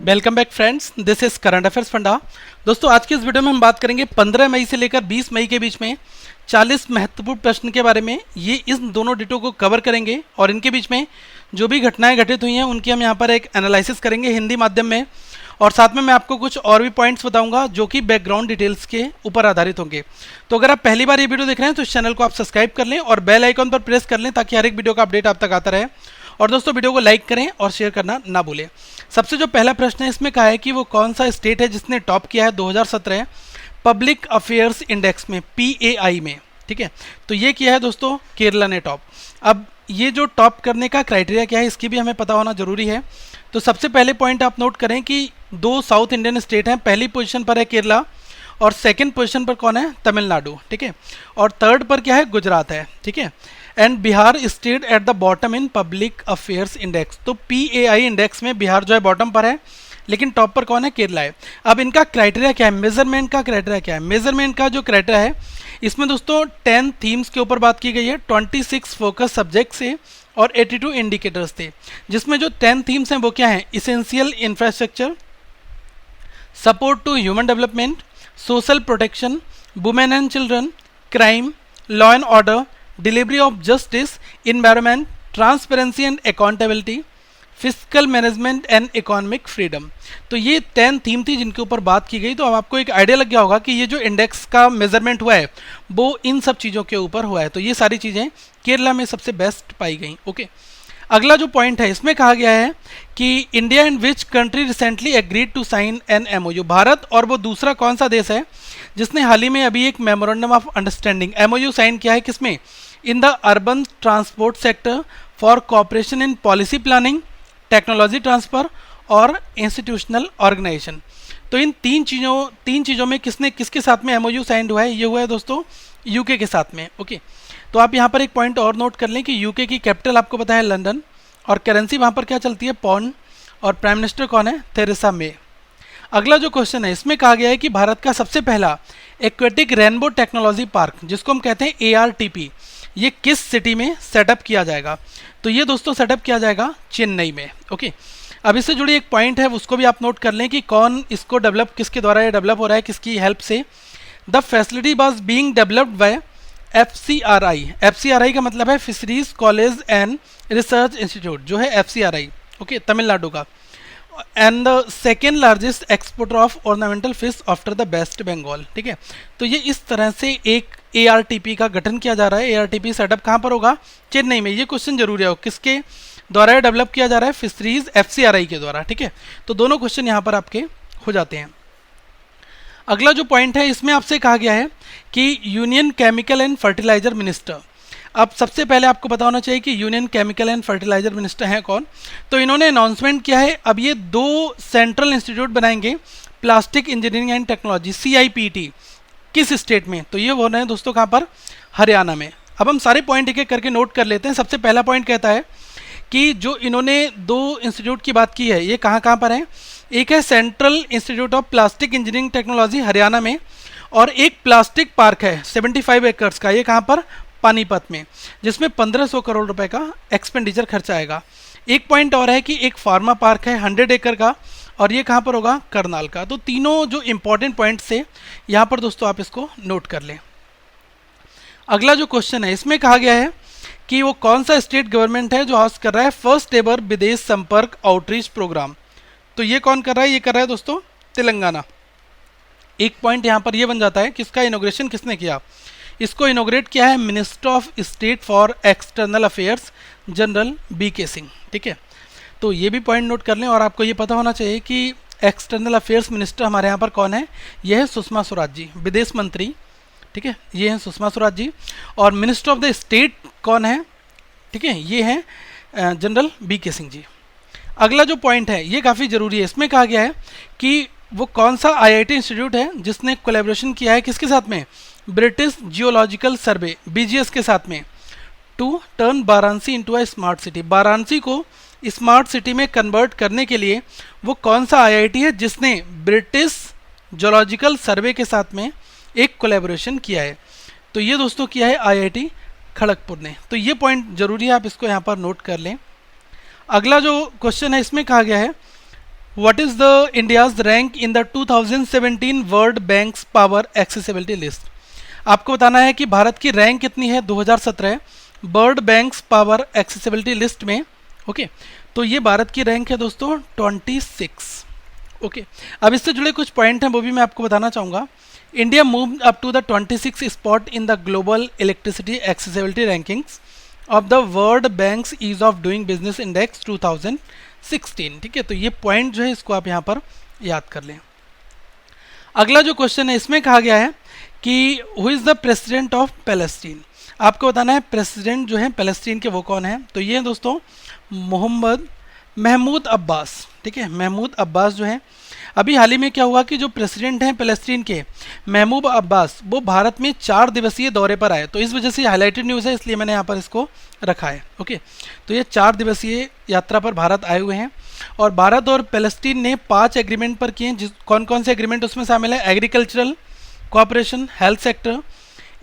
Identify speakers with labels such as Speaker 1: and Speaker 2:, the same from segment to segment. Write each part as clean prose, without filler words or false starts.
Speaker 1: Welcome back friends, this is current affairs funda. दोस्तों, आज की इस वीडियो में हम बात करेंगे 15 मई से लेकर 20 मई के बीच में 40 महत्वपूर्ण प्रश्न के बारे में। ये इस दोनों डेटों को कवर करेंगे और इनके बीच में जो भी घटनाएं घटित हुई हैं उनकी हम यहाँ पर एक एनालिसिस करेंगे हिंदी माध्यम में, और साथ में मैं आपको कुछ और भी पॉइंट्स बताऊंगा जो कि बैकग्राउंड डिटेल्स के ऊपर आधारित होंगे। तो अगर आप पहली बार ये वीडियो देख रहे हैं तो इस चैनल को आप सब्सक्राइब कर लें और बेल आइकन पर प्रेस कर लें ताकि हर एक वीडियो का अपडेट आप तक आता रहे। और दोस्तों, वीडियो को लाइक करें और शेयर करना ना भूलें। सबसे जो पहला प्रश्न है इसमें कहा है कि वो कौन सा स्टेट है जिसने टॉप किया है 2017 पब्लिक अफेयर्स इंडेक्स में, PAI में। ठीक है, तो ये किया है दोस्तों केरला ने टॉप। अब ये जो टॉप करने का क्राइटेरिया क्या है इसकी भी हमें पता होना जरूरी है। तो सबसे पहले पॉइंट आप नोट करें कि दो साउथ इंडियन स्टेट हैं, पहली पोजीशन पर है केरला और सेकंड पोजीशन पर कौन है, तमिलनाडु। ठीक है, और थर्ड पर क्या है, गुजरात है। ठीक है, and Bihar state at the bottom in public affairs index. तो PAI इंडेक्स में बिहार जो है बॉटम पर है, लेकिन टॉप पर कौन है, केरला है। अब इनका क्राइटेरिया क्या है, मेजरमेंट का क्राइटेरिया क्या है। मेजरमेंट का जो क्राइटेरिया है इसमें दोस्तों 10 थीम्स के ऊपर बात की गई है, 26 फोकस सब्जेक्ट से और 82 इंडिकेटर्स थे, जिसमें जो 10 थीम्स हैं वो क्या है, essential infrastructure, support to human development, social protection, women and children, crime, law and order, delivery of justice, environment, transparency and accountability, physical management and economic freedom. तो ये 10 थीम थी जिनके ऊपर बात की गई। तो अब आपको एक आइडिया लग गया होगा कि ये जो इंडेक्स का मेजरमेंट हुआ है वो इन सब चीज़ों के ऊपर हुआ है। तो ये सारी चीज़ें केरला में सबसे बेस्ट पाई गई। ओके, अगला जो पॉइंट है इसमें कहा गया है कि India and which country recently agreed to sign an MOU। Bharat और वो दूसरा कौन सा देश है जिसने हाल ही में अभी एक memorandum of understanding MOU sign किया है, किसमें, in the urban transport sector for cooperation in policy planning, technology transfer और इंस्टीट्यूशनल ऑर्गेनाइजेशन। तो इन तीन चीज़ों में किसके साथ में MOU साइन हुआ है, ये हुआ है दोस्तों UK के साथ में। ओके, तो आप यहाँ पर एक पॉइंट और नोट कर लें कि UK की कैपिटल आपको पता है लंदन, और करेंसी वहाँ पर क्या चलती है, पॉन्ड, और प्राइम मिनिस्टर कौन है, थेरेसा मे। अगला जो क्वेश्चन है इसमें कहा गया है कि भारत का सबसे पहला एक्वेटिक रेनबो टेक्नोलॉजी पार्क, जिसको हम कहते हैं ARTP, ये किस सिटी में सेटअप किया जाएगा। तो ये दोस्तों सेटअप किया जाएगा चेन्नई में। ओके, अब इससे जुड़ी एक पॉइंट है उसको भी आप नोट कर लें कि कौन इसको डेवलप, किसके द्वारा ये डेवलप हो रहा है, किसकी हेल्प से। The facility was being developed by FCRI का मतलब है fisheries college and research institute, जो है FCRI, ओके, तमिलनाडु का, and the second largest exporter of ornamental fish after the West Bengal. ठीक है, तो ये इस तरह से एक ARTP का गठन किया जा रहा है। ARTP सेटअप कहाँ पर होगा, चेन्नई में। ये क्वेश्चन जरूरी है, किसके द्वारा डेवलप किया जा रहा है, फिशरीज FCRI के द्वारा। ठीक है, तो दोनों क्वेश्चन यहाँ पर आपके हो जाते हैं। अगला जो पॉइंट है इसमें आपसे कहा गया है कि union chemical and fertiliser minister. अब सबसे पहले आपको पता होना चाहिए कि union chemical and fertiliser minister हैं कौन। तो इन्होंने अनाउंसमेंट किया है, अब ये 2 सेंट्रल इंस्टीट्यूट बनाएंगे, plastic engineering and technology, CIPT, किस स्टेट में, तो ये हो रहे हैं दोस्तों कहाँ पर, हरियाणा में। अब हम सारे पॉइंट एक एक करके नोट कर लेते हैं। सबसे पहला पॉइंट कहता है कि जो इन्होंने 2 इंस्टीट्यूट की बात की है ये कहाँ कहाँ पर है। एक है central institute of plastic engineering technology Haryana में, और एक प्लास्टिक पार्क है 75 एकर्स का, ये कहाँ पर, पानीपत में, जिसमें 1500 करोड़ रुपए का एक्सपेंडिचर खर्चा आएगा। एक पॉइंट और है कि एक फार्मा पार्क है 100 एकड़ का, और ये कहाँ पर होगा, करनाल का। तो तीनों जो इंपॉर्टेंट पॉइंट्स थे यहाँ पर दोस्तों आप इसको नोट कर लें। अगला जो क्वेश्चन है इसमें कहा गया है कि वो कौन सा स्टेट गवर्नमेंट है जो होस्ट कर रहा है फर्स्ट एवर विदेश संपर्क आउटरीच प्रोग्राम। तो ये कौन कर रहा है, ये कर रहा है दोस्तों तेलंगाना। एक पॉइंट यहाँ पर ये बन जाता है कि इसका इनोग्रेशन किसने किया, इसको इनोग्रेट किया है minister of state for external affairs general BK Singh. ठीक है, तो ये भी पॉइंट नोट कर लें। और आपको ये पता होना चाहिए कि एक्सटर्नल अफेयर्स मिनिस्टर हमारे यहाँ पर कौन है, ये है सुषमा स्वराज जी, विदेश मंत्री। ठीक है, ये है सुषमा स्वराज जी। और मिनिस्टर ऑफ द स्टेट कौन है, ठीक है, ये है जनरल BK सिंह जी। अगला जो पॉइंट है ये काफ़ी ज़रूरी है, इसमें कहा गया है कि वो कौन सा IIT इंस्टीट्यूट है जिसने कोलैबोरेशन किया है किसके साथ में, ब्रिटिश जियोलॉजिकल सर्वे BGS के साथ में, to turn Varanasi into a smart city. Varanasi को स्मार्ट सिटी में कन्वर्ट करने के लिए वो कौन सा IIT है जिसने ब्रिटिश जियोलॉजिकल सर्वे के साथ में एक कोलैबोरेशन किया है। तो ये दोस्तों किया है IIT खड़गपुर ने। तो ये पॉइंट जरूरी है, आप इसको यहाँ पर नोट कर लें। अगला जो क्वेश्चन है इसमें कहा गया है what is the India's rank in the 2017 world banks power accessibility list. आपको बताना है कि भारत की रैंक कितनी है 2017 world banks power accessibility list में। ओके, तो ये भारत की रैंक है दोस्तों 26। ओके, अब इससे जुड़े कुछ पॉइंट हैं वो भी मैं आपको बताना चाहूँगा। India moved up to the 26 spot in the global electricity accessibility rankings of the World Bank's ease of doing business index 2016। ठीक है, तो ये पॉइंट जो है इसको आप यहाँ पर याद कर लें। अगला जो क्वेश्चन है इसमें कहा गया है कि who is the president of Palestine. आपको बताना है प्रेसिडेंट जो है पैलेस्टीन के वो कौन है। तो ये है दोस्तों महमूद अब्बास। ठीक है, महमूद अब्बास जो है, अभी हाल ही में क्या हुआ कि जो प्रेसिडेंट हैं पैलेस्टीन के महमूद अब्बास वो भारत में 4 दिवसीय दौरे पर आए। तो इस वजह से हाईलाइटेड न्यूज़ है, इसलिए मैंने यहाँ पर इसको रखा है। ओके, तो ये 4 दिवसीय यात्रा पर भारत आए हुए हैं और भारत और पैलेस्टीन ने 5 एग्रीमेंट पर किए हैं। कौन कौन से एग्रीमेंट उसमें शामिल है? Agricultural cooperation, health sector,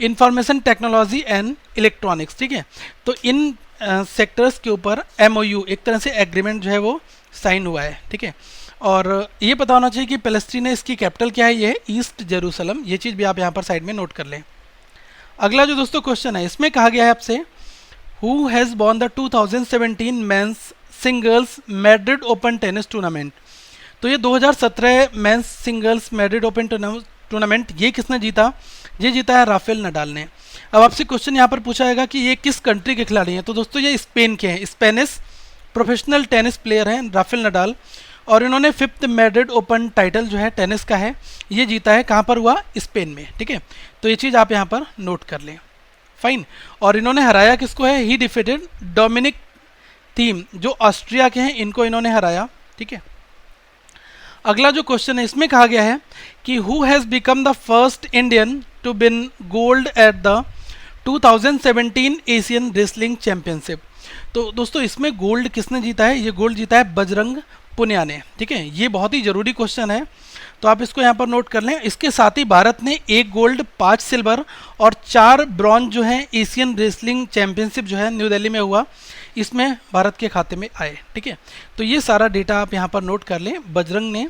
Speaker 1: information technology and electronics. ठीक है, तो इन सेक्टर्स के ऊपर MOU एक तरह से एग्रीमेंट जो है वो साइन हुआ है। ठीक है, और ये पता होना चाहिए कि पैलेस्टीन है, इसकी कैपिटल क्या है? ये है ईस्ट जेरूसलम। ये चीज़ भी आप यहाँ पर साइड में नोट कर लें। अगला जो दोस्तों क्वेश्चन है इसमें कहा गया है आपसे who has won the 2017 men's singles Madrid open tennis tournament. तो ये 2017 men's singles Madrid open tournament ये किसने जीता? ये जीता है राफेल नडाल ने। अब आपसे क्वेश्चन यहाँ पर पूछा जाएगा कि ये किस कंट्री के खिलाड़ी हैं। तो दोस्तों ये स्पेन के हैं, स्पेनिश प्रोफेशनल टेनिस प्लेयर हैं राफेल नडाल, और इन्होंने 5th मैड्रिड ओपन टाइटल जो है टेनिस का है ये जीता है। कहाँ पर हुआ? स्पेन में। ठीक है, तो ये चीज़ आप यहाँ पर नोट कर लें। फाइन, और इन्होंने हराया किसको है? ही डिफीटेड डोमिनिक थीम जो ऑस्ट्रिया के हैं, इनको इन्होंने हराया। ठीक है, अगला जो क्वेश्चन है इसमें कहा गया है कि who has become the first Indian to win gold at the 2017 Asian wrestling championship. तो दोस्तों इसमें गोल्ड किसने जीता है? ये गोल्ड जीता है बजरंग पुनिया ने। ठीक है, ये बहुत ही जरूरी क्वेश्चन है, तो आप इसको यहाँ पर नोट कर लें। इसके साथ ही भारत ने 1 गोल्ड, 5 सिल्वर और 4 ब्रॉन्ज जो है एशियन रेसलिंग चैंपियनशिप जो है न्यू दिल्ली में हुआ, इसमें भारत के खाते में आए। ठीक है, तो ये सारा डेटा आप यहाँ पर नोट कर लें। बजरंग ने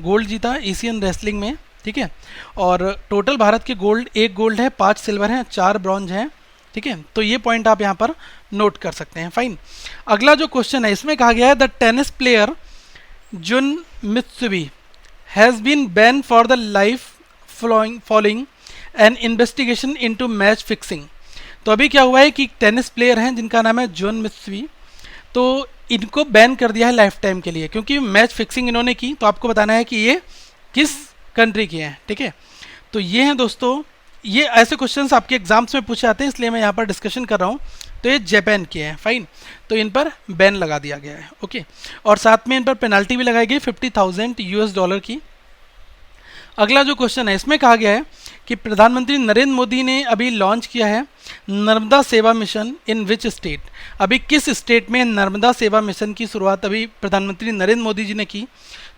Speaker 1: गोल्ड जीता एशियन रेसलिंग में। ठीक है, और टोटल भारत के गोल्ड 1 गोल्ड है, 5 सिल्वर है, 4 ब्रॉन्ज हैं। ठीक है, तो ये पॉइंट आप यहाँ पर नोट कर सकते हैं। फाइन, अगला जो क्वेश्चन है इसमें कहा गया है the tennis player Jun Mitsubi has been ban for the life following an investigation into match fixing. तो अभी क्या हुआ है कि टेनिस प्लेयर हैं जिनका नाम है जुन मित्सुबी, तो इनको बैन कर दिया है लाइफ टाइम के लिए क्योंकि मैच फिक्सिंग इन्होंने की। तो आपको बताना है कि ये किस कंट्री की हैं। ठीक है, तो ये हैं दोस्तों, ये ऐसे क्वेश्चंस आपके एग्जाम्स में पूछे जाते हैं, इसलिए मैं यहाँ पर डिस्कशन कर रहा हूँ। तो ये जापान के हैं। फाइन, तो इन पर बैन लगा दिया गया है। ओके, और साथ में इन पर पेनल्टी भी लगाई गई $50,000 की। अगला जो क्वेश्चन है इसमें कहा गया है कि प्रधानमंत्री नरेंद्र मोदी ने अभी लॉन्च किया है नर्मदा सेवा मिशन इन विच स्टेट। अभी किस स्टेट में नर्मदा सेवा मिशन की शुरुआत अभी प्रधानमंत्री नरेंद्र मोदी जी ने की?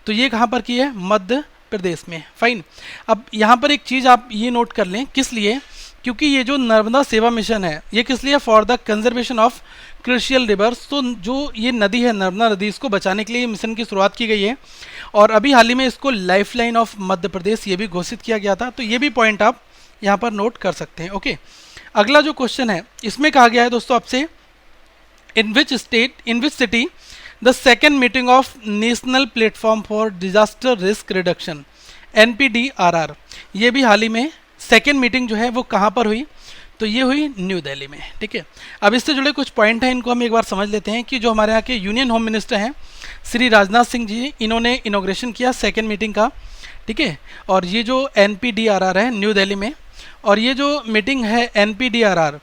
Speaker 1: तो ये कहाँ पर की है? मध्य प्रदेश में। फाइन, अब यहाँ पर एक चीज़ आप ये नोट कर लें, किस लिए? क्योंकि ये जो नर्मदा सेवा मिशन है ये किस लिए? For the conservation of crucial reverse. तो जो ये नदी है नर्मदा नदी, इसको बचाने के लिए मिशन की शुरुआत की गई है और अभी हाल ही में इसको लाइफलाइन ऑफ मध्य प्रदेश ये भी घोषित किया गया था। तो ये भी पॉइंट आप यहाँ पर नोट कर सकते हैं। ओके, अगला जो क्वेश्चन है इसमें कहा गया है दोस्तों आपसे in which city the second meeting of national platform for disaster risk reduction NPDRR, ये भी हाल ही में सेकेंड मीटिंग जो है वो कहाँ पर हुई? तो ये हुई न्यू दिल्ली में। ठीक है, अब इससे जुड़े कुछ पॉइंट हैं, इनको हम एक बार समझ लेते हैं कि जो हमारे यहाँ के यूनियन होम मिनिस्टर हैं श्री राजनाथ सिंह जी, इन्होंने इनॉग्रेशन किया सेकेंड मीटिंग का। ठीक है, और ये जो NPDRR है न्यू दिल्ली में, और ये जो मीटिंग है NPDRR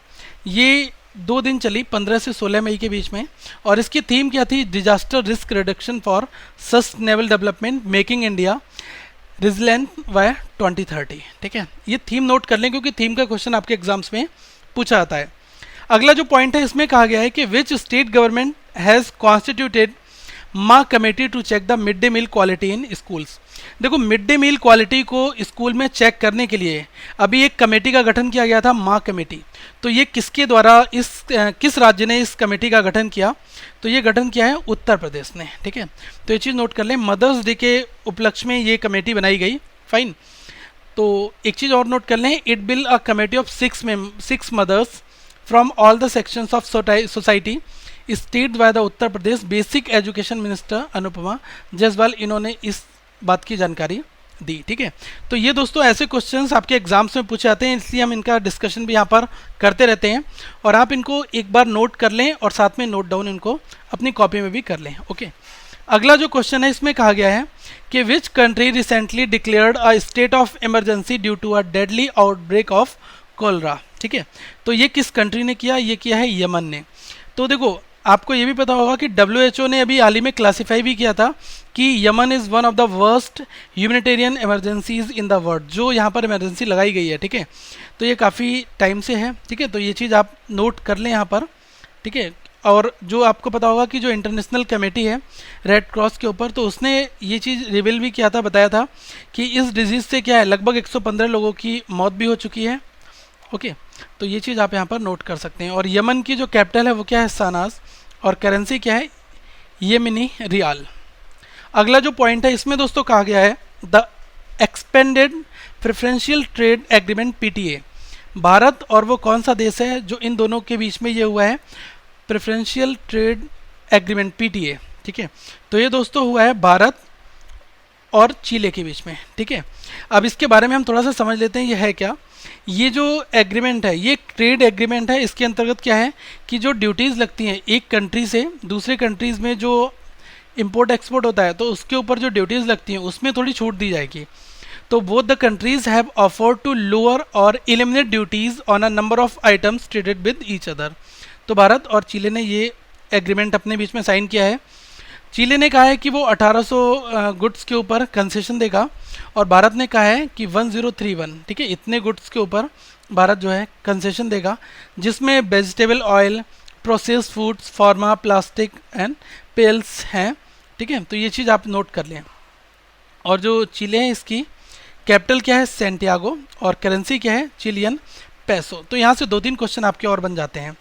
Speaker 1: ये 2 दिन चली 15 से 16 मई के बीच में, और इसकी थीम क्या थी? Disaster risk reduction for sustainable development making India resilient by 2030। ठीक है, ये थीम नोट कर लें क्योंकि थीम का क्वेश्चन आपके एग्जाम्स में पूछा जाता है। अगला जो पॉइंट है इसमें कहा गया है कि which state government has constituted a committee to check the mid day meal quality in schools. देखो मिड डे मील क्वालिटी को स्कूल में चेक करने के लिए अभी एक कमेटी का गठन किया गया था, मा कमेटी। तो ये किसके द्वारा किस राज्य ने इस कमेटी का गठन किया? तो ये गठन किया है उत्तर प्रदेश ने। ठीक है, तो ये चीज़ नोट कर लें, मदर्स डे के उपलक्ष्य में ये कमेटी बनाई गई। फाइन। तो एक चीज़ और नोट कर लें, it built a committee of 6 mothers from all the sections of society state by the Uttar Pradesh basic education minister Anupama Jaiswal, इन्होंने इस बात की जानकारी दी। ठीक है, तो ये दोस्तों ऐसे क्वेश्चंस आपके एग्जाम्स में पूछे जाते हैं, इसलिए हम इनका डिस्कशन भी यहाँ पर करते रहते हैं और आप इनको एक बार नोट कर लें और साथ में नोट डाउन इनको अपनी कॉपी में भी कर लें। ओके, अगला जो क्वेश्चन है इसमें कहा गया है कि which country recently declared a state of emergency due to a deadly outbreak of cholera. ठीक है, तो ये किस कंट्री ने किया? ये किया है यमन ने। तो देखो आपको ये भी पता होगा कि WHO ने अभी हाल ही में क्लासीफाई भी किया था कि Yemen is one of the worst humanitarian emergencies in the world, जो यहाँ पर इमरजेंसी लगाई गई है। ठीक है, तो ये काफ़ी टाइम से है। ठीक है, तो ये चीज़ आप नोट कर लें यहाँ पर। ठीक है, और जो आपको पता होगा कि जो इंटरनेशनल कमेटी है रेड क्रॉस के ऊपर, तो उसने ये चीज़ रिवील भी किया था, बताया था कि इस डिजीज़ से क्या है लगभग 115 लोगों की मौत भी हो चुकी है। ओके, तो ये चीज़ आप यहाँ पर नोट कर सकते हैं। और यमन की जो कैपिटल है वो क्या है? सानास, और करेंसी क्या है? येमेनी रियाल। अगला जो पॉइंट है इसमें दोस्तों कहा गया है the expanded preferential trade agreement PTA। Bharat और वो कौन सा देश है जो इन दोनों के बीच में ये हुआ है प्रेफरेंशियल ट्रेड एग्रीमेंट PTA। ठीक है, तो ये दोस्तों हुआ है भारत और चिले के बीच में। ठीक है, अब इसके बारे में हम थोड़ा सा समझ लेते हैं ये है क्या। ये जो एग्रीमेंट है ये ट्रेड एग्रीमेंट है। इसके अंतर्गत क्या है कि जो ड्यूटीज़ लगती हैं एक कंट्री से दूसरे कंट्रीज़ में जो इंपोर्ट एक्सपोर्ट होता है, तो उसके ऊपर जो ड्यूटीज़ लगती हैं उसमें थोड़ी छूट दी जाएगी। तो both the countries have offered to lower और eliminate duties on a number of items traded with each other. तो भारत और चिले ने ये एग्रीमेंट अपने बीच में साइन किया है। चिले ने कहा है कि वो 1800 गुड्स के ऊपर कंसेशन देगा और भारत ने कहा है कि 1031, ठीक है, इतने गुड्स के ऊपर भारत जो है कंसेशन देगा, जिसमें vegetable oil, processed foods, pharma, plastic and pails हैं। ठीक है, तो ये चीज़ आप नोट कर लें। और जो चिले है इसकी कैपिटल क्या है? सेंटियागो, और करेंसी क्या है? चिलियन पैसो। तो यहाँ से 2-3 क्वेश्चन आपके और बन जाते हैं।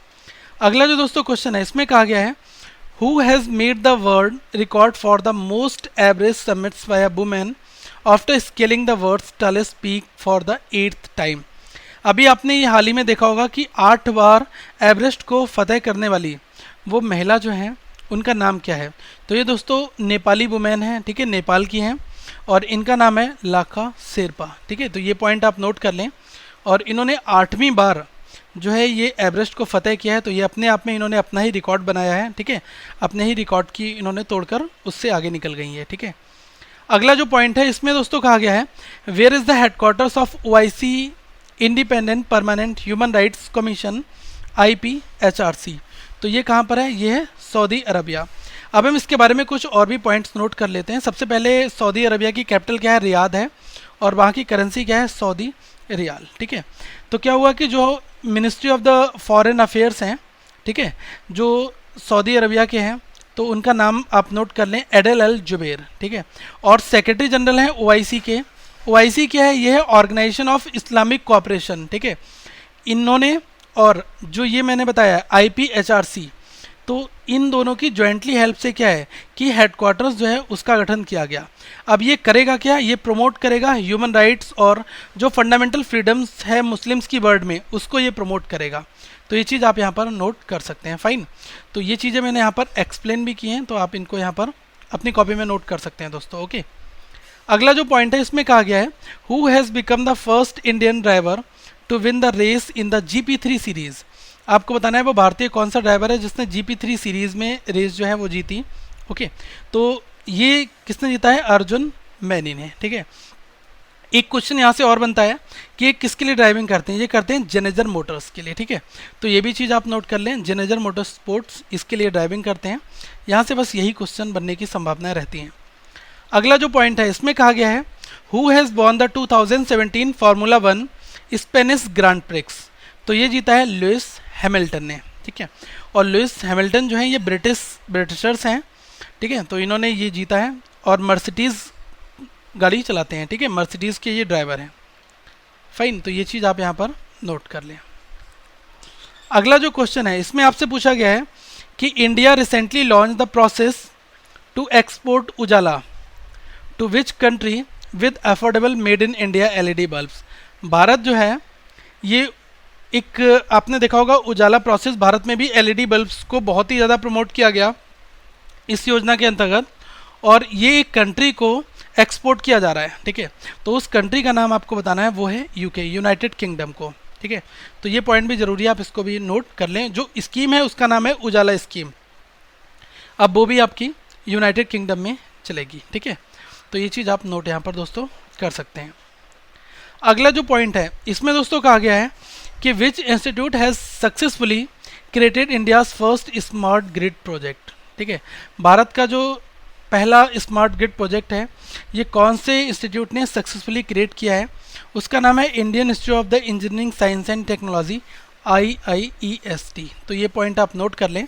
Speaker 1: अगला जो दोस्तों क्वेश्चन है इसमें कहा गया है Who has made the world record for the most average summits by a woman after scaling the world's tallest peak for the 8th time? अभी आपने ये हाल ही में देखा होगा कि 8 बार एवरेस्ट को फतेह करने वाली वो महिला जो हैं उनका नाम क्या है? तो ये दोस्तों नेपाली वुमेन हैं। ठीक है, नेपाल की हैं और इनका नाम है लाखा शेरपा। ठीक है, तो ये पॉइंट आप नोट कर लें। और इन्होंने 8वीं बार जो है ये एवरेस्ट को फतेह किया है, तो ये अपने आप में इन्होंने अपना ही रिकॉर्ड बनाया है। ठीक है, अपने ही रिकॉर्ड की इन्होंने तोड़कर उससे आगे निकल गई है। ठीक है, अगला जो पॉइंट है इसमें दोस्तों कहा गया है where is the headquarters of OIC independent permanent human rights commission IPHRC। तो ये कहाँ पर है? ये है सऊदी अरबिया। अब हम इसके बारे में कुछ और भी पॉइंट्स नोट कर लेते हैं। सबसे पहले सऊदी अरबिया की कैपिटल क्या है? रियाद है, और वहाँ की करेंसी क्या है? Saudi riyal. ठीक है, तो क्या हुआ कि जो ministry of the foreign affairs हैं, ठीक है, जो सऊदी अरबिया के हैं, तो उनका नाम आप नोट कर लें, एडेल अल जुबैर। ठीक है, और सेक्रेटरी जनरल हैं OIC के। OIC क्या है? ये है ऑर्गेनाइजेशन ऑफ इस्लामिक कोऑपरेशन। ठीक है, इन्होंने और जो ये मैंने बताया IPHRC, तो इन दोनों की जॉइंटली हेल्प से क्या है कि हेडक्वार्टर्स जो है उसका गठन किया गया। अब ये करेगा क्या? ये प्रमोट करेगा ह्यूमन राइट्स और जो फंडामेंटल फ्रीडम्स है मुस्लिम्स की वर्ल्ड में, उसको ये प्रमोट करेगा। तो ये चीज़ आप यहाँ पर नोट कर सकते हैं। फाइन, तो ये चीज़ें मैंने यहाँ पर एक्सप्लेन भी की हैं, तो आप इनको यहाँ पर अपनी कॉपी में नोट कर सकते हैं दोस्तों। ओके, अगला जो पॉइंट है इसमें कहा गया है who has become the first Indian driver to win the race in the GP3 series. आपको बताना है वो भारतीय कौन सा ड्राइवर है जिसने GP3 सीरीज़ में रेस जो है वो जीती। ओके, तो ये किसने जीता है? अर्जुन मैनी ने। ठीक है, एक क्वेश्चन यहाँ से और बनता है कि ये किसके लिए ड्राइविंग करते हैं? ये करते हैं जेनेजर मोटर्स के लिए। ठीक है, तो ये भी चीज़ आप नोट कर लें, जेनेजर मोटर स्पोर्ट्स इसके लिए ड्राइविंग करते हैं। यहाँ से बस यही क्वेश्चन बनने की संभावनाएं रहती हैं। अगला जो पॉइंट है इसमें कहा गया है who has won the 2017 formula 1 Spanish grand prix. तो ये जीता है लुइस हैमिल्टन ने। ठीक है, और लुइस हैमिल्टन जो है ये ब्रिटिशर्स हैं ठीक है, तो इन्होंने ये जीता है और मर्सिडीज़ गाड़ी चलाते हैं। ठीक है, मर्सिडीज़ के ये ड्राइवर हैं। फाइन, तो ये चीज़ आप यहाँ पर नोट कर लें। अगला जो क्वेश्चन है इसमें आपसे पूछा गया है कि India recently launch the process to export Ujala to which country with affordable made in India LED bulbs. Bharat जो है ये एक, आपने देखा होगा उजाला प्रोसेस, भारत में भी एलईडी बल्ब्स को बहुत ही ज़्यादा प्रमोट किया गया इस योजना के अंतर्गत, और ये एक कंट्री को एक्सपोर्ट किया जा रहा है। ठीक है, तो उस कंट्री का नाम आपको बताना है, वो है यूके, यूनाइटेड किंगडम को। ठीक है, तो ये पॉइंट भी जरूरी है, आप इसको भी नोट कर लें। जो स्कीम है उसका नाम है उजाला स्कीम, अब वो भी आपकी यूनाइटेड किंगडम में चलेगी। ठीक है, तो ये चीज़ आप नोट यहाँ पर दोस्तों कर सकते हैं। अगला जो पॉइंट है इसमें दोस्तों कहा गया है कि which institute has successfully created India's first smart grid project. ठीक है, भारत का जो पहला स्मार्ट ग्रिड प्रोजेक्ट है ये कौन से इंस्टीट्यूट ने सक्सेसफुली क्रिएट किया है, उसका नाम है Indian institute of the engineering science and technology, IIEST। तो ये पॉइंट आप नोट कर लें।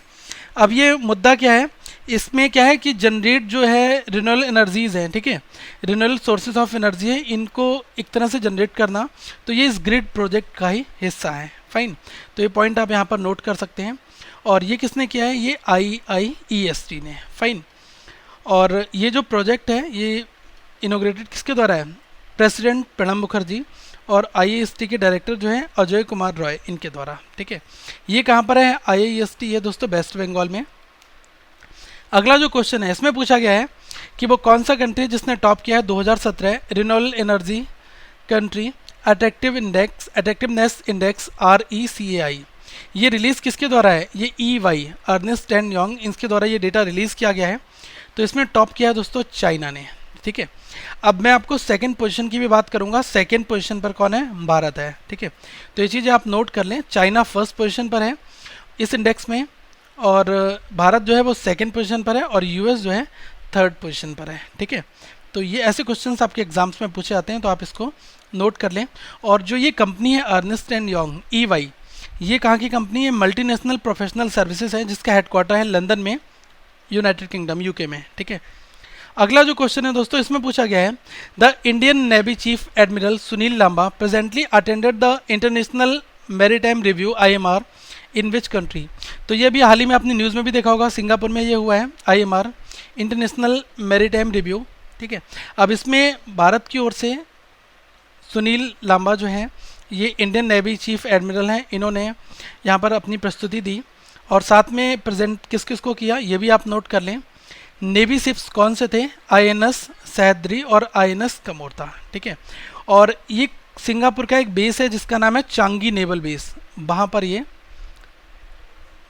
Speaker 1: अब ये मुद्दा क्या है, इसमें क्या है कि जनरेट जो है रिन्यूएबल एनर्जीज़ हैं। ठीक है, रिन्यूएबल सोर्सेज ऑफ एनर्जी है, इनको एक तरह से जनरेट करना, तो ये इस ग्रिड प्रोजेक्ट का ही हिस्सा है। फाइन, तो ये पॉइंट आप यहाँ पर नोट कर सकते हैं। और ये किसने किया है, ये IIEST ने। फाइन, और ये जो प्रोजेक्ट है ये इनोग्रेटेड किसके द्वारा है, प्रेसिडेंट प्रणब मुखर्जी और IIST के डायरेक्टर जो हैं अजय कुमार रॉय, इनके द्वारा। ठीक है, ये कहाँ पर है, IIST ये दोस्तों वेस्ट बंगाल में। अगला जो क्वेश्चन है इसमें पूछा गया है कि वो कौन सा कंट्री है जिसने टॉप किया है 2017 renewable energy country attractiveness index RECAI। ये रिलीज़ किसके द्वारा है, ये EY अर्नेस्ट एंड यंग, इनके द्वारा ये डेटा रिलीज़ किया गया है। तो इसमें टॉप किया है दोस्तों चाइना ने। ठीक है, अब मैं आपको सेकंड पोजीशन की भी बात करूंगा। सेकंड पोजीशन पर कौन है, भारत है। ठीक है, तो ये चीज़ें आप नोट कर लें, चाइना फर्स्ट पोजीशन पर है इस इंडेक्स में, और भारत जो है वो सेकंड पोजीशन पर है, और US जो है थर्ड पोजीशन पर है। ठीक है, तो ये ऐसे क्वेश्चंस आपके एग्जाम्स में पूछे जाते हैं, तो आप इसको नोट कर लें। और जो ये कंपनी है अर्नेस्ट एंड यंग EY, ये कहाँ की कंपनी है, मल्टीनेशनल प्रोफेशनल सर्विसेज है, जिसका हेडक्वार्टर है लंदन में, यूनाइटेड किंगडम UK में। ठीक है, अगला जो क्वेश्चन है दोस्तों इसमें पूछा गया है the Indian navy chief admiral Sunil Lanba presently attended the international maritime review IMR in which country. तो ये भी हाल ही में आपने न्यूज़ में भी देखा होगा, सिंगापुर में ये हुआ है IMR इंटरनेशनल मैरीटाइम रिव्यू। ठीक है, अब इसमें भारत की ओर से सुनील लांबा जो हैं ये इंडियन नेवी चीफ एडमिरल हैं, इन्होंने यहाँ पर अपनी प्रस्तुति दी, और साथ में प्रेजेंट किस किस को किया ये भी आप नोट कर लें। नेवी शिप्स कौन से थे, INS सह्याद्री और INS कमोरता। ठीक है, और ये सिंगापुर का एक बेस है जिसका नाम है चांगी नेवल बेस, वहाँ पर ये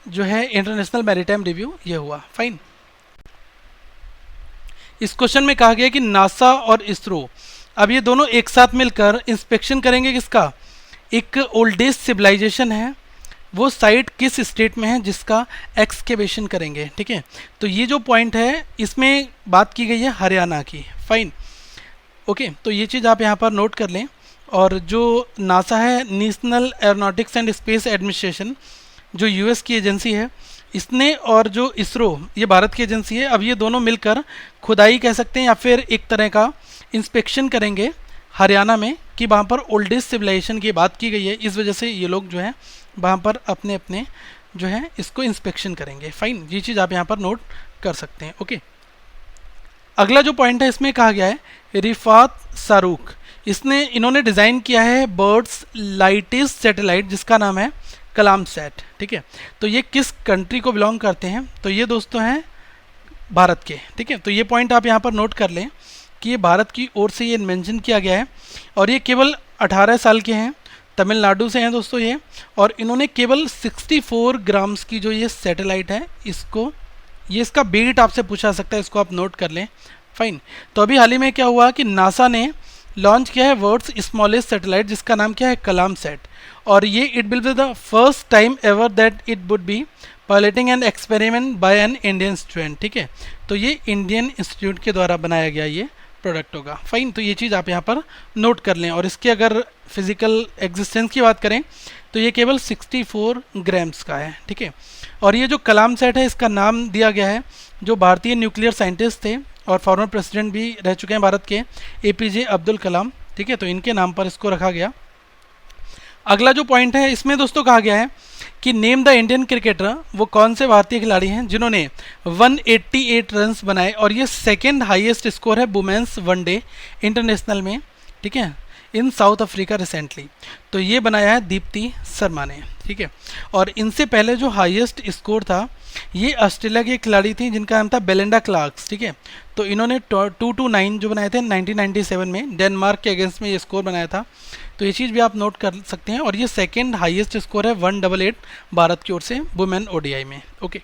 Speaker 1: जो है इंटरनेशनल मैरीटाइम रिव्यू ये हुआ। फाइन, इस क्वेश्चन में कहा गया कि नासा और इसरो अब ये दोनों एक साथ मिलकर इंस्पेक्शन करेंगे किसका, एक ओल्डेस्ट सिविलाइजेशन है, वो साइट किस स्टेट में है जिसका एक्सकेवेशन करेंगे। ठीक है, तो ये जो पॉइंट है इसमें बात की गई है हरियाणा की। फाइन, ओके, तो ये चीज़ आप यहाँ पर नोट कर लें। और जो नासा है, national aeronautics and space administration, जो US की एजेंसी है, इसने, और जो इसरो ये भारत की एजेंसी है, अब ये दोनों मिलकर खुदाई कह सकते हैं या फिर एक तरह का इंस्पेक्शन करेंगे हरियाणा में, कि वहाँ पर ओल्डेस्ट सिविलाइजेशन की बात की गई है, इस वजह से ये लोग जो है वहाँ पर अपने अपने जो है इसको इंस्पेक्शन करेंगे। फाइन, ये चीज़ आप यहाँ पर नोट कर सकते हैं। ओके, अगला जो पॉइंट है इसमें कहा गया है रिफात शाहरुख, इन्होंने डिज़ाइन किया है बर्ड्स लाइटेस्ट सैटेलाइट जिसका नाम है कलाम सैट। ठीक है, तो ये किस कंट्री को बिलोंग करते हैं, तो ये दोस्तों हैं भारत के। ठीक है, तो ये पॉइंट आप यहाँ पर नोट कर लें कि ये भारत की ओर से ये मेंशन किया गया है, और ये केवल 18 साल के हैं, तमिलनाडु से हैं दोस्तों ये, और इन्होंने केवल 64 ग्राम्स की जो ये सैटेलाइट है इसको, ये इसका वेट आपसे पूछा सकता है, इसको आप नोट कर लें। फाइन, तो अभी हाल ही में क्या हुआ कि नासा ने लॉन्च किया है वर्ल्ड्स स्मॉलेस्ट सैटेलाइट जिसका नाम क्या है कलाम सैट, और ये it will be the first time ever that it would be piloting an experiment by an Indian student. ठीक है, तो ये इंडियन इंस्टीट्यूट के द्वारा बनाया गया ये प्रोडक्ट होगा। फाइन, तो ये चीज़ आप यहाँ पर नोट कर लें, और इसके अगर फिजिकल एग्जिस्टेंस की बात करें तो ये केवल 64 ग्राम्स का है, ठीक है। और ये जो कलाम सेट है इसका नाम दिया गया है जो भारतीय न्यूक्लियर साइंटिस्ट थे और फॉर्मर प्रेसिडेंट भी रह चुके हैं भारत के, APJ अब्दुल कलाम, ठीक है, तो इनके नाम पर इसको रखा गया। अगला जो पॉइंट है इसमें दोस्तों कहा गया है कि नेम द इंडियन क्रिकेटर, वो कौन से भारतीय खिलाड़ी हैं जिन्होंने 188 रन्स बनाए, और ये सेकेंड हाईएस्ट स्कोर है वुमेन्स वनडे इंटरनेशनल में, ठीक है, इन साउथ अफ्रीका रिसेंटली। तो ये बनाया है दीप्ति शर्मा ने, ठीक है। और इनसे पहले जो हाईएस्ट स्कोर था ये ऑस्ट्रेलिया की खिलाड़ी थी जिनका नाम था बेलिंडा क्लार्क्स, ठीक है। तो इन्होंने 229 जो बनाए थे 1997 में डेनमार्क के अगेंस्ट में ये स्कोर बनाया था, तो ये चीज़ भी आप नोट कर सकते हैं। और ये सेकेंड हाईएस्ट स्कोर है 188 भारत की ओर से वुमेन ODI में, ओके।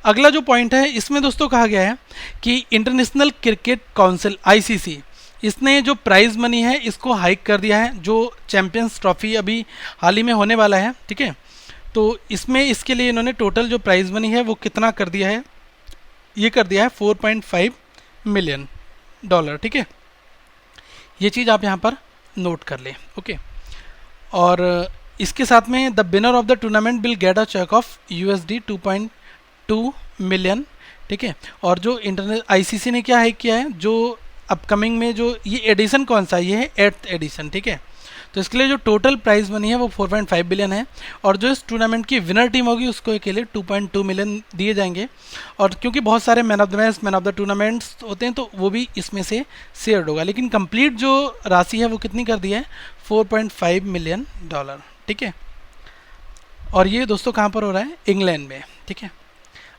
Speaker 1: अगला जो पॉइंट है इसमें दोस्तों कहा गया है कि इंटरनेशनल क्रिकेट काउंसिल ICC इसने जो प्राइज़ मनी है इसको हाइक कर दिया है, जो चैम्पियंस ट्रॉफी अभी हाल ही में होने वाला है, ठीक है। तो इसमें इसके लिए इन्होंने टोटल जो प्राइज़ मनी है वो कितना कर दिया है, ये कर दिया है $4.5 मिलियन, ठीक है। ये चीज़ आप यहाँ पर नोट कर लें, ओके। और इसके साथ में the winner of the tournament will get a cheque of USD 2.2 million, ठीक है। और जो ICC ने क्या हाइक किया है, जो अपकमिंग में जो ये एडिशन कौन सा, ये है 8th एडिशन, ठीक है। तो इसके लिए जो टोटल प्राइस मनी है वो 4.5 बिलियन है, और जो इस टूर्नामेंट की विनर टीम होगी उसको के लिए 2.2 मिलियन दिए जाएंगे। और क्योंकि बहुत सारे man of the match, man of the tournaments होते हैं तो वो भी इसमें से शेयर्ड होगा, लेकिन कंप्लीट जो राशि है वो कितनी कर दी है, $4.5 मिलियन, ठीक है। और ये दोस्तों कहाँ पर हो रहा है, इंग्लैंड में, ठीक है।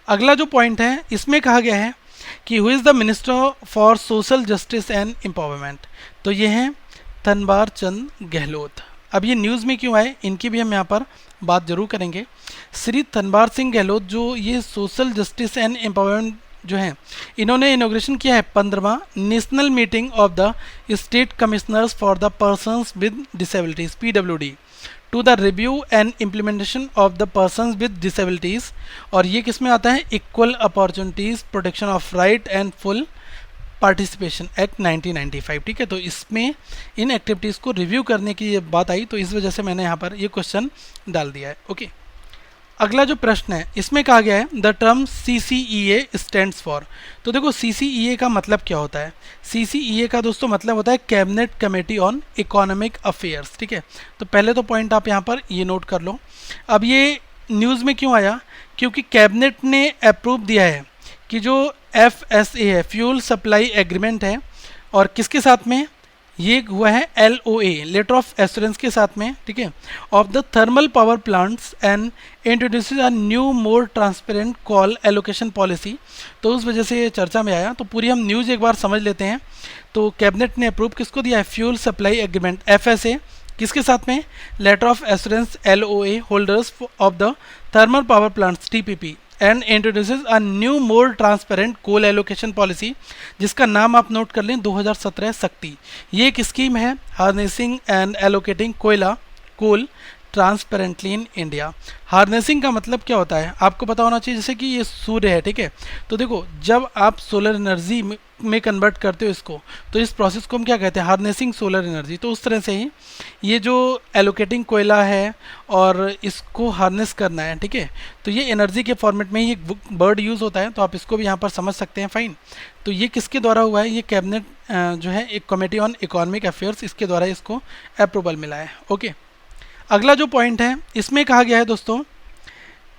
Speaker 1: अगला जो पॉइंट है इसमें कहा गया है कि who is the minister for social justice and empowerment, तो ये हैं तनवार चंद गहलोत। अब ये न्यूज़ में क्यों आए इनकी भी हम यहाँ पर बात जरूर करेंगे। श्री तनवार सिंह गहलोत जो ये सोशल जस्टिस एंड एम्पावरमेंट जो हैं, इन्होंने इनॉग्रेशन किया है 15वां national meeting of the state commissioners for the persons with disabilities PWD to the review and implementation of the persons with disabilities. और ये किस में आता है, equal opportunities protection of right and full participation act 1995, ठीक है। तो इसमें इन एक्टिविटीज़ को रिव्यू करने की ये बात आई, तो इस वजह से मैंने यहाँ पर ये क्वेश्चन डाल दिया है, ओके। अगला जो प्रश्न है इसमें कहा गया है the term CCEA stands for, तो देखो CCEA का मतलब क्या होता है। CCEA का दोस्तों मतलब होता है cabinet committee on economic affairs, ठीक है। तो पहले तो पॉइंट आप यहाँ पर ये नोट कर लो। अब ये न्यूज़ में क्यों आया, क्योंकि कैबिनेट ने अप्रूव दिया है कि जो FSA है, फ्यूल सप्लाई एग्रीमेंट है, और किसके साथ में, ये हुआ है LOA लेटर ऑफ एश्योरेंस के साथ में, ठीक है, of the thermal power plants and introduces a new more transparent call allocation policy. तो उस वजह से ये चर्चा में आया। तो पूरी हम न्यूज़ एक बार समझ लेते हैं। तो कैबिनेट ने अप्रूव किसको दिया है, फ्यूल सप्लाई एग्रीमेंट FSA, किसके साथ में, letter of assurance LOA holders of the thermal power plants TPP and introduces a new more transparent coal allocation policy, जिसका नाम आप नोट कर लें 2017 शक्ति। ये एक स्कीम है harnessing and allocating coal transparently in India. Harnessing का मतलब क्या होता है आपको पता होना चाहिए, जैसे कि ये सूर्य है, ठीक है। तो देखो जब आप सोलर एनर्जी में कन्वर्ट करते हो इसको, तो इस प्रोसेस को हम क्या कहते हैं, हार्नेसिंग सोलर एनर्जी। तो उस तरह से ही ये जो एलोकेटिंग कोयला है और इसको हार्नेस करना है, ठीक है, तो ये एनर्जी के फॉर्मेट में ही एक वर्ड यूज़ होता है, तो आप इसको भी यहाँ पर समझ सकते हैं, फाइन। तो ये किसके द्वारा हुआ है, ये कैबिनेट जो है एक कमेटी ऑन इकोनॉमिक अफेयर्स, इसके द्वारा इसको अप्रूवल मिला है, ओके। अगला जो पॉइंट है इसमें कहा गया है दोस्तों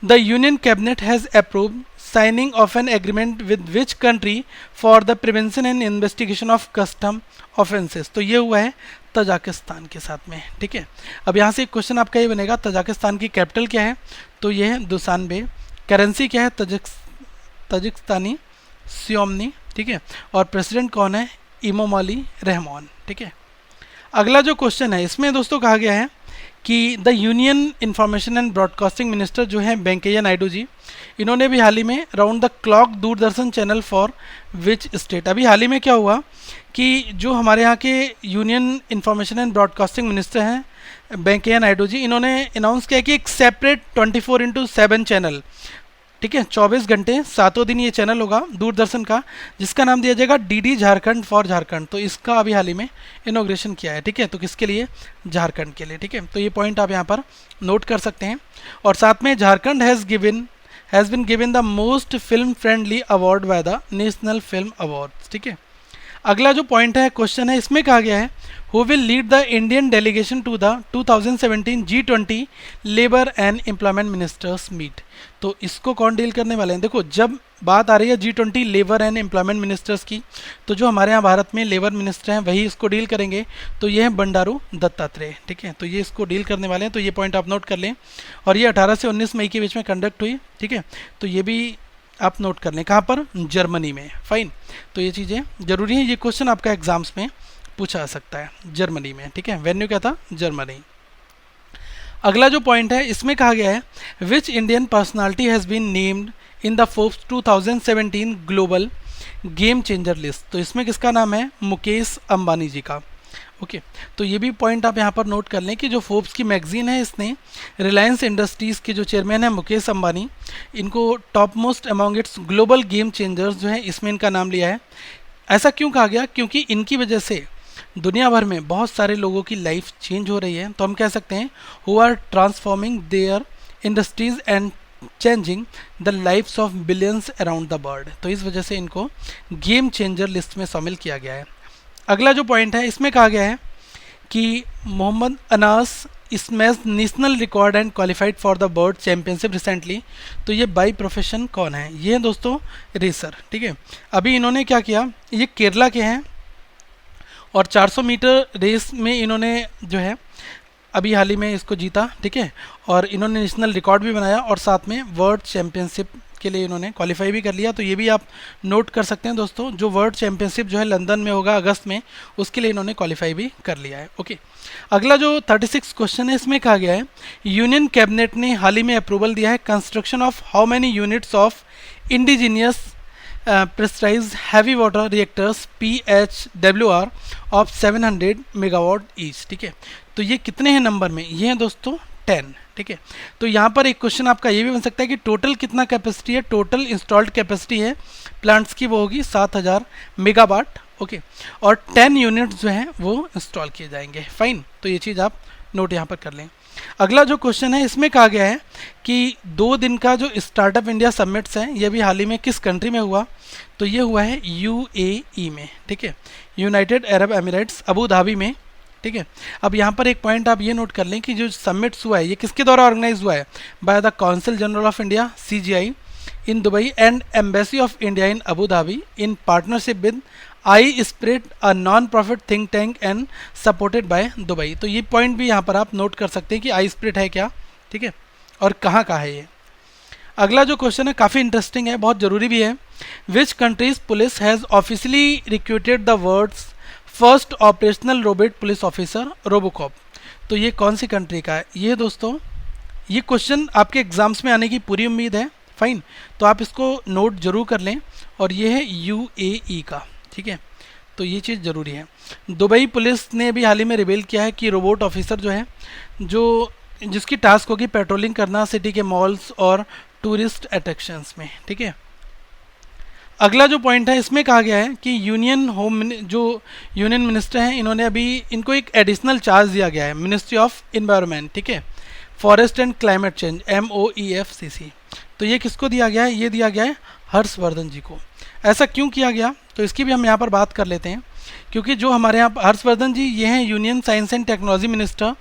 Speaker 1: the union cabinet has approved signing off an agreement with which country for the prevention and investigation of custom offences. तो ये हुआ है तजाकिस्तान के साथ में, ठीक है। अब यहाँ से एक क्वेश्चन आपका ये बनेगा, तजाकिस्तान की कैपिटल क्या है, तो ये है दुशानबे, करेंसी क्या है, तजिकिस्तानी सियोमनी, ठीक है, और प्रेसिडेंट कौन है, इमोमाली रहमान, ठीक है। अगला जो क्वेश्चन है इसमें दोस्तों कहा गया है कि the union information and broadcasting minister जो है वेंकैया नायडू जी, इन्होंने भी हाल ही में round the clock Doordarshan channel for which state, अभी हाल ही में क्या हुआ कि जो हमारे यहाँ के union information and broadcasting minister हैं वेंकैया नायडू जी, इन्होंने अनाउंस किया कि एक सेपरेट 24/7 चैनल ठीक है, 24 घंटे 7 दिन ये चैनल होगा दूरदर्शन का, जिसका नाम दिया जाएगा डीडी झारखंड फॉर झारखंड। तो इसका अभी हाल ही में इनॉग्रेशन किया है। ठीक है, तो किसके लिए? झारखंड के लिए। ठीक है, तो ये पॉइंट आप यहाँ पर नोट कर सकते हैं। और साथ में Jharkhand has been given the most film friendly award by the national film awards. ठीक है, अगला जो पॉइंट है, क्वेश्चन है, इसमें कहा गया है who will lead the Indian delegation to the 2017 G20 labour and employment ministers meet. तो इसको कौन डील करने वाले हैं? देखो, जब बात आ रही है G20 labour and employment ministers की, तो जो हमारे यहाँ भारत में लेबर मिनिस्टर हैं वही इसको डील करेंगे। तो ये है बंडारू दत्तात्रेय। ठीक है, तो ये इसको डील करने वाले हैं। तो ये पॉइंट आप नोट कर लें। और ये 18 से 19 मई के बीच में कंडक्ट हुई। ठीक है, तो ये भी आप नोट कर लें। कहाँ पर? जर्मनी में। फाइन, तो ये चीज़ें जरूरी हैं। ये क्वेश्चन आपका एग्जाम्स में पूछा जा सकता है, जर्मनी में। ठीक है, वेन्यू क्या था? जर्मनी। अगला जो पॉइंट है, इसमें कहा गया है which Indian personality has been named in the Forbes 2017 global game changer list. तो इसमें किसका नाम है? मुकेश अंबानी जी का। ओके, तो ये भी पॉइंट आप यहाँ पर नोट कर लें कि जो फोर्ब्स की मैगजीन है, इसने रिलायंस इंडस्ट्रीज़ के जो चेयरमैन है मुकेश अंबानी, इनको top most among it's global game changers जो है इसमें इनका नाम लिया है। ऐसा क्यों कहा गया? क्योंकि इनकी वजह से दुनिया भर में बहुत सारे लोगों की लाइफ चेंज हो रही है। तो हम कह सकते हैं who are transforming their industries and changing the lifes of billions around the world. तो इस वजह से इनको गेम चेंजर लिस्ट में शामिल किया गया है। अगला जो पॉइंट है, इसमें कहा गया है कि Mohammad Anas smash national record and qualified for the world championship recently. तो ये बाई प्रोफेशन कौन है? ये है दोस्तों रेसर। ठीक है, अभी इन्होंने क्या किया, ये केरला के हैं और 400 मीटर रेस में इन्होंने जो है अभी हाल ही में इसको जीता। ठीक है, और इन्होंने नेशनल रिकॉर्ड भी बनाया और साथ में वर्ल्ड चैंपियनशिप के लिए इन्होंने क्वालिफाई भी कर लिया। तो ये भी आप नोट कर सकते हैं दोस्तों, जो वर्ल्ड चैंपियनशिप जो है लंदन में होगा अगस्त में, उसके लिए इन्होंने क्वालिफाई भी कर लिया है। ओके, अगला जो 36 क्वेश्चन है, इसमें कहा गया है यूनियन कैबिनेट ने हाल ही में अप्रूवल दिया है construction of how many units of indigenous pressurised heavy water reactors PHWR of 700 megawatt each. ठीक है, तो ये कितने हैं नंबर में? ये हैं दोस्तों 10। ठीक है, तो यहाँ पर एक क्वेश्चन आपका ये भी बन सकता है कि टोटल कितना कैपेसिटी है? टोटल इंस्टॉल्ड कैपेसिटी है प्लांट्स की, वो होगी 7000 मेगावाट। ओके, और 10 यूनिट्स जो हैं वो इंस्टॉल किए जाएंगे। फाइन, तो ये चीज़ आप नोट यहाँ पर कर लें। अगला जो क्वेश्चन है, इसमें कहा गया है कि 2 दिन का जो स्टार्टअप इंडिया समिट्स है, ये भी हाल ही में किस कंट्री में हुआ? तो ये हुआ है UAE में। ठीक है, United Arab Emirates, Abu Dhabi में। ठीक है, अब यहाँ पर एक पॉइंट आप ये नोट कर लें कि जो समिट्स हुआ है ये किसके द्वारा ऑर्गेनाइज हुआ है? By the council general of India CGI in Dubai and embassy of India in Abu Dhabi in partnership with I spirit a non profit think tank and supported by Dubai. तो ये point भी यहाँ पर आप note कर सकते हैं कि आई स्प्रिट है क्या। ठीक है, और कहाँ का है ये। अगला जो क्वेश्चन है काफ़ी इंटरेस्टिंग है, बहुत ज़रूरी भी है। Which country's police has officially recruited the world's first operational robot police officer robocop. तो ये कौन सी कंट्री का है? ये दोस्तों, ये क्वेश्चन आपके एग्जाम्स में आने की पूरी उम्मीद है। फाइन, तो आप इसको नोट जरूर कर लें। और ये है UAE का। ठीक है, तो ये चीज़ ज़रूरी है। दुबई पुलिस ने भी हाल ही में रिवील किया है कि रोबोट ऑफिसर जो है, जो जिसकी टास्क होगी पेट्रोलिंग करना सिटी के मॉल्स और टूरिस्ट अट्रैक्शंस में। ठीक है, अगला जो पॉइंट है, इसमें कहा गया है कि जो यूनियन मिनिस्टर हैं, इन्होंने अभी इनको एक एडिशनल चार्ज दिया गया है, मिनिस्ट्री ऑफ इन्वायरमेंट। ठीक है, forest and climate change MOEFCC। तो ये किसको दिया गया है? ये दिया गया है हर्षवर्धन जी को। ऐसा क्यों किया गया? तो इसकी भी हम यहाँ पर बात कर लेते हैं, क्योंकि जो हमारे यहाँ हर्षवर्धन जी ये हैं union science and technology minister.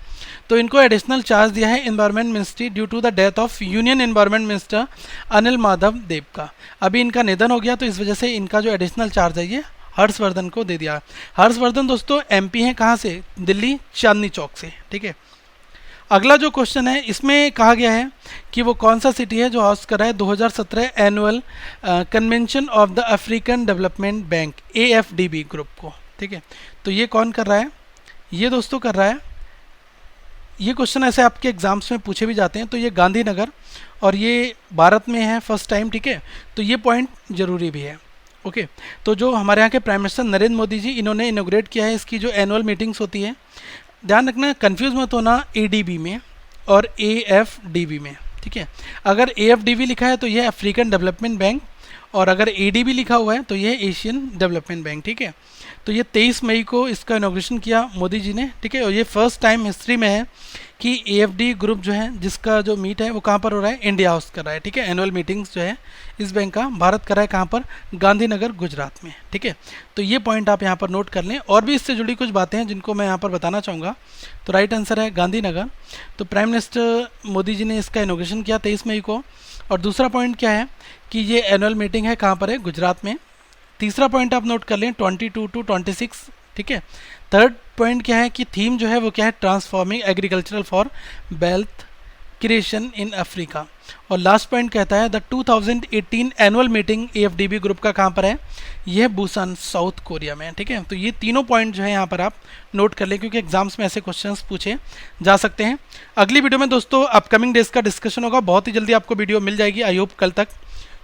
Speaker 1: तो इनको एडिशनल चार्ज दिया है environment ministry due to the death of union environment minister Anil Madhav Dave का। अभी इनका निधन हो गया, तो इस वजह से इनका जो एडिशनल चार्ज है ये हर्षवर्धन को दे दिया। हर्षवर्धन दोस्तों MP हैं, कहाँ से? दिल्ली चांदनी चौक से। ठीक है, अगला जो क्वेश्चन है, इसमें कहा गया है कि वो कौन सा सिटी है जो होस्ट कर रहा है 2017 annual convention of the African development bank AFDB group को। ठीक है, तो ये कौन कर रहा है? ये दोस्तों कर रहा है, ये क्वेश्चन ऐसे आपके एग्जाम्स में पूछे भी जाते हैं। तो ये गांधीनगर, और ये भारत में है फर्स्ट टाइम। ठीक है, तो ये पॉइंट जरूरी भी है। ओके, तो जो हमारे यहाँ के प्राइम मिनिस्टर नरेंद्र मोदी जी, इन्होंने इनोग्रेट किया है इसकी जो एनुअल मीटिंग्स होती है। ध्यान रखना, कंफ्यूज मत होना ADB में और AFDB में। ठीक है। अगर AFDB लिखा है तो ये अफ्रीकन डेवलपमेंट बैंक, और अगर ADB लिखा हुआ है तो ये एशियन डेवलपमेंट बैंक, ठीक है। तो ये 23 मई को इसका इनॉग्रेशन किया मोदी जी ने, ठीक है। और ये फर्स्ट टाइम हिस्ट्री में है कि AFD ग्रुप जो है जिसका जो मीट है वो कहाँ पर हो रहा है, इंडिया हाउस कर रहा है, ठीक है। एनुअल मीटिंग्स जो है इस बैंक का भारत कर रहा है कहाँ पर, गांधीनगर गुजरात में, ठीक है। तो ये पॉइंट आप यहाँ पर नोट कर लें। और भी इससे जुड़ी कुछ बातें हैं जिनको मैं यहाँ पर बताना चाहूँगा। तो राइट आंसर है गांधीनगर। तो प्राइम मिनिस्टर मोदी जी ने इसका इनॉग्रेशन किया 23 मई को। और दूसरा पॉइंट क्या है कि ये एनुअल मीटिंग है कहाँ पर है, गुजरात में। तीसरा पॉइंट आप नोट कर लें 22 to 26, ठीक है। थर्ड पॉइंट क्या है कि थीम जो है वो क्या है, transforming agricultural for wealth creation in Africa. और लास्ट पॉइंट कहता है the 2018 annual meeting AFDB group का कहाँ पर है, यह बुसान साउथ कोरिया में है, ठीक है। तो ये तीनों पॉइंट जो है यहाँ पर आप नोट कर लें क्योंकि एग्जाम्स में ऐसे क्वेश्चंस पूछे जा सकते हैं। अगली वीडियो में दोस्तों अपकमिंग डेज का डिस्कशन होगा, बहुत ही जल्दी आपको वीडियो मिल जाएगी, आई होप कल तक।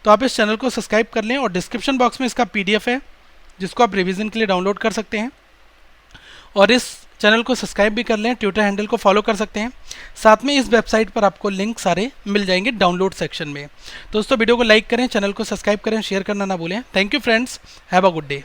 Speaker 1: तो आप इस चैनल को सब्सक्राइब कर लें और डिस्क्रिप्शन बॉक्स में इसका PDF है जिसको आप रिवीजन के लिए डाउनलोड कर सकते हैं। और इस चैनल को सब्सक्राइब भी कर लें, ट्विटर हैंडल को फॉलो कर सकते हैं। साथ में इस वेबसाइट पर आपको लिंक सारे मिल जाएंगे डाउनलोड सेक्शन में। दोस्तों वीडियो को लाइक करें, चैनल को सब्सक्राइब करें, शेयर करना ना भूलें। Thank you friends, have a good day.